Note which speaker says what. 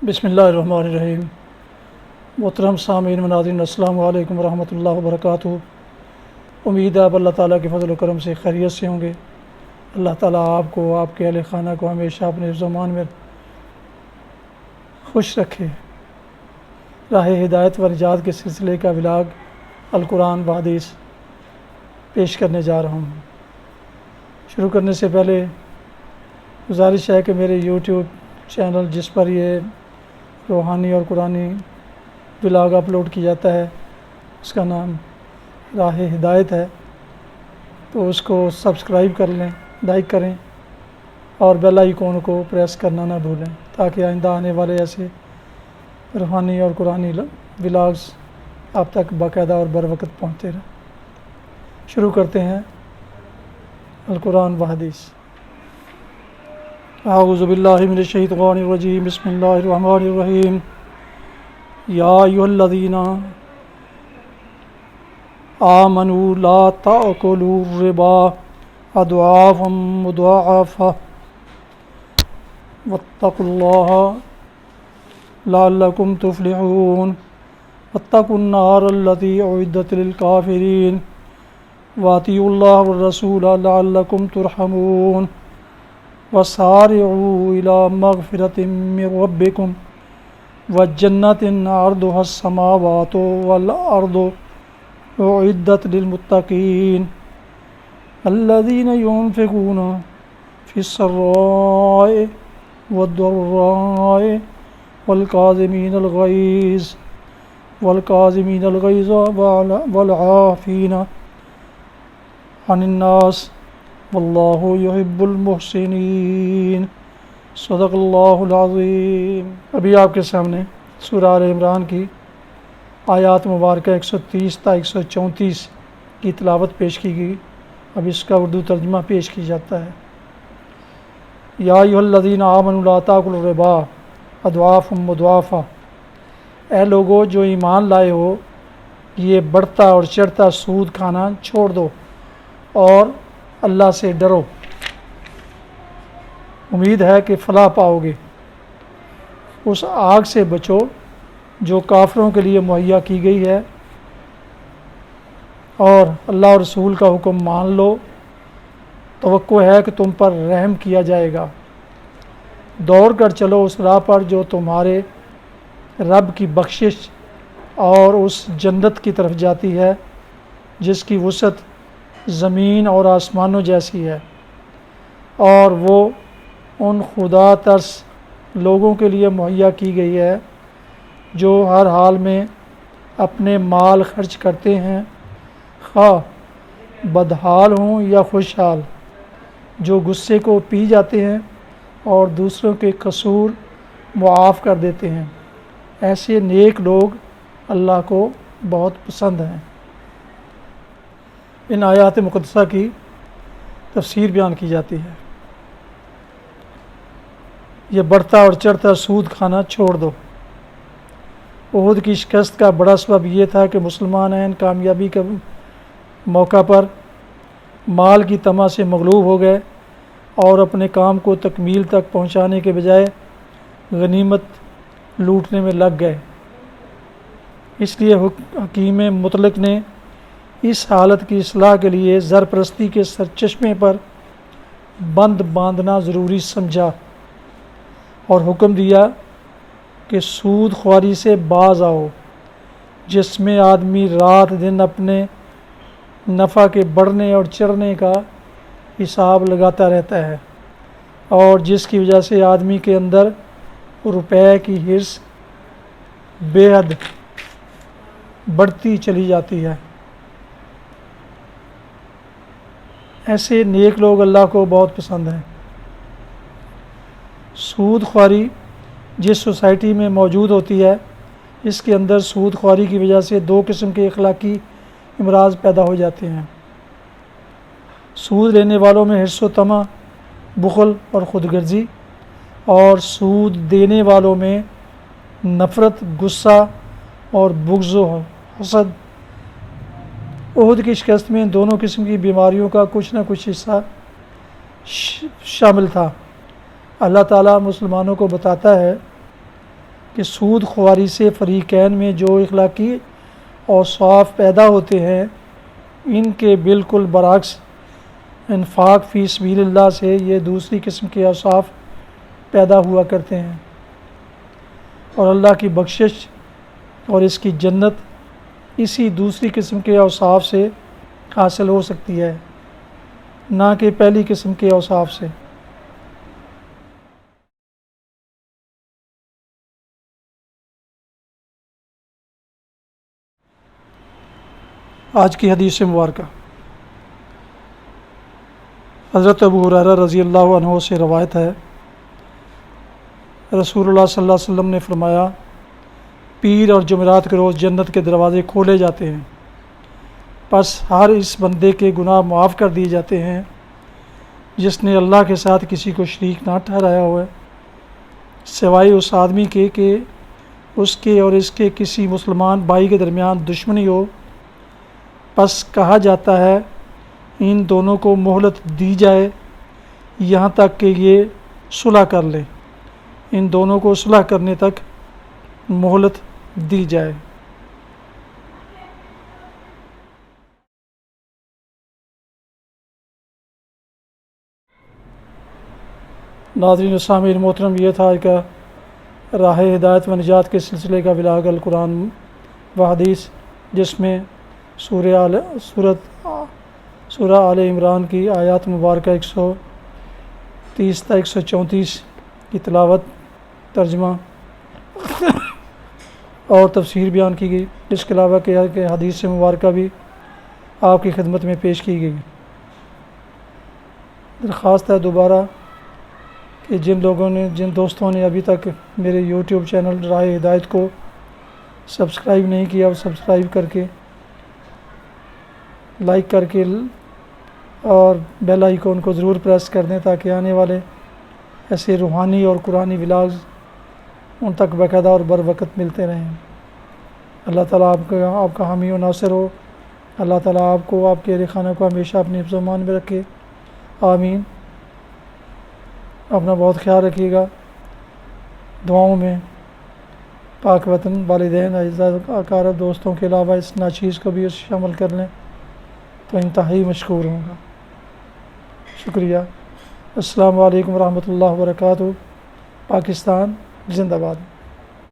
Speaker 1: بسم اللہ الرحمن الرحیم۔ محترم سامعین مناظرین، السلام علیکم ورحمۃ اللہ وبرکاتہ۔ امید ہے آپ اللہ تعالیٰ کے فضل و کرم سے خیریت سے ہوں گے۔ اللہ تعالیٰ آپ کو، آپ کے اہل خانہ کو ہمیشہ اپنے حفظ و امان میں خوش رکھے۔ راہ ہدایت و نجات کے سلسلے کا ولاگ القرآن و حدیث پیش کرنے جا رہا ہوں۔ شروع کرنے سے پہلے گزارش ہے کہ میرے یوٹیوب چینل جس پر یہ روحانی اور قرآنی ولاگ اپلوڈ کیا جاتا ہے اس کا نام راہ ہدایت ہے، تو اس کو سبسکرائب کر لیں، لائک کریں اور بیل آئیکن کو پریس کرنا نہ بھولیں تاکہ آئندہ آنے والے ایسے روحانی اور قرآنی ولاگز آپ تک باقاعدہ اور بر وقت پہنچتے رہیں۔ شروع کرتے ہیں القرآن و حدیث۔ اعوذ باللہ من الشیطان الرجیم، بسم اللہ الرحمن الرحیم۔ یا ایھا الذین آمنوا لا تأکلوا الربا اضعافا مضاعفہ واتقوا اللہ لعلکم تفلحون۔ واتقوا النار التی اعدت للکافرین واطیعوا اللہ والرسول لعلکم ترحمون۔ وسارعوا إلى مغفرة من ربكم وجنة عرضها السماوات والأرض أعدت للمتقين الذين ينفقون في السراء والضراء والكاظمين الغيظ والعافين عن الناس واللہ یحب المحسنین۔ صدق اللہ العظیم۔ ابھی آپ کے سامنے سورہ آل عمران کی آیات مبارکہ 130 تا 134 کی تلاوت پیش کی گئی۔ اب اس کا اردو ترجمہ پیش کی جاتا ہے۔ یا ایھا الذین آمنوا لا تأکلوا الربا اضعافا مضاعفہ، اے لوگو جو ایمان لائے ہو، یہ بڑھتا اور چڑھتا سود کھانا چھوڑ دو اور اللہ سے ڈرو، امید ہے کہ فلاح پاؤ گے۔ اس آگ سے بچو جو کافروں کے لیے مہیا کی گئی ہے، اور اللہ اور رسول کا حکم مان لو، توقع ہے کہ تم پر رحم کیا جائے گا۔ دوڑ کر چلو اس راہ پر جو تمہارے رب کی بخشش اور اس جنت کی طرف جاتی ہے جس کی وسعت زمین اور آسمانوں جیسی ہے، اور وہ ان خدا ترس لوگوں کے لیے مہیا کی گئی ہے جو ہر حال میں اپنے مال خرچ کرتے ہیں، خواہ بدحال ہوں یا خوشحال، جو غصے کو پی جاتے ہیں اور دوسروں کے قصور معاف کر دیتے ہیں۔ ایسے نیک لوگ اللہ کو بہت پسند ہیں۔ ان آیات مقدسہ کی تفسیر بیان کی جاتی ہے۔ یہ بڑھتا اور چڑھتا سود کھانا چھوڑ دو۔ احد کی شکست کا بڑا سبب یہ تھا کہ مسلمان کامیابی کے موقع پر مال کی طمع سے مغلوب ہو گئے اور اپنے کام کو تکمیل تک پہنچانے کے بجائے غنیمت لوٹنے میں لگ گئے۔ اس لیے حکیم مطلق نے اس حالت کی اصلاح کے لیے زر پرستی کے سرچشمے پر بند باندھنا ضروری سمجھا اور حکم دیا کہ سود خواری سے باز آؤ، جس میں آدمی رات دن اپنے نفع کے بڑھنے اور چڑھنے کا حساب لگاتا رہتا ہے، اور جس کی وجہ سے آدمی کے اندر روپے کی حرص بے حد بڑھتی چلی جاتی ہے۔ ایسے نیک لوگ اللہ کو بہت پسند ہیں۔ سود خواری جس سوسائٹی میں موجود ہوتی ہے، اس کے اندر سود خواری کی وجہ سے دو قسم کے اخلاقی امراض پیدا ہو جاتے ہیں۔ سود لینے والوں میں حرص و طمع، بخل اور خود غرضی، اور سود دینے والوں میں نفرت، غصہ اور بغض و حسد۔ احد کی شکست میں ان دونوں قسم کی بیماریوں کا کچھ نہ کچھ حصہ شامل تھا۔ اللہ تعالیٰ مسلمانوں کو بتاتا ہے کہ سود خواری سے فریقین میں جو اخلاقی اوصاف پیدا ہوتے ہیں ان کے بالکل برعکس انفاق فی سبیل اللہ سے یہ دوسری قسم کے اوصاف پیدا ہوا کرتے ہیں، اور اللہ کی بخشش اور اس کی جنت اسی دوسری قسم کے اوصاف سے حاصل ہو سکتی ہے، نہ کہ پہلی قسم کے اوصاف سے۔ آج کی حدیث مبارکہ حضرت ابو ہریرہ رضی اللہ عنہ سے روایت ہے، رسول اللہ صلی اللہ علیہ وسلم نے فرمایا، پیر اور جمعرات کے روز جنت کے دروازے کھولے جاتے ہیں، پس ہر اس بندے کے گناہ معاف کر دیے جاتے ہیں جس نے اللہ کے ساتھ کسی کو شریک نہ ٹھہرایا ہوا ہے، سوائے اس آدمی کے کہ اس کے اور اس کے کسی مسلمان بھائی کے درمیان دشمنی ہو۔ پس کہا جاتا ہے ان دونوں کو مہلت دی جائے یہاں تک کہ یہ صلح کر لیں، ان دونوں کو صلح کرنے تک مہلت دی جائے۔ ناظرین و سامعین محترم، یہ تھا کہ راہ ہدایت و نجات کے سلسلے کا ولاغ القرآن و حدیث، جس میں سورہ آل عمران کی آیات مبارکہ 130 تا 134 کی تلاوت، ترجمہ اور تفسیر بیان کی گئی۔ اس کے علاوہ کہ حدیث مبارکہ بھی آپ کی خدمت میں پیش کی گئی۔ درخواست ہے دوبارہ کہ جن دوستوں نے ابھی تک میرے یوٹیوب چینل راہ ہدایت کو سبسکرائب نہیں کیا، اور سبسکرائب کر کے لائک کر کے اور بیل آئیکن کو ضرور پریس کر دیں تاکہ آنے والے ایسے روحانی اور قرآنی ولاگز ان تک باقاعدہ اور بر وقت ملتے رہیں۔ اللہ تعالیٰ آپ کا حامی و ناصر ہو۔ اللہ تعالیٰ آپ کو، آپ کے اہل خانہ کو ہمیشہ اپنے حفظ و امان میں رکھے، آمین۔ اپنا بہت خیال رکھیے گا، دعاؤں میں پاک وطن، والدین، اعزاء اقارب، دوستوں کے علاوہ اس ناچیز کو بھی شامل کر لیں تو انتہائی مشکور ہوں گا۔ شکریہ۔ السلام علیکم ورحمۃ اللہ وبرکاتہ۔ پاکستان زندہ باد۔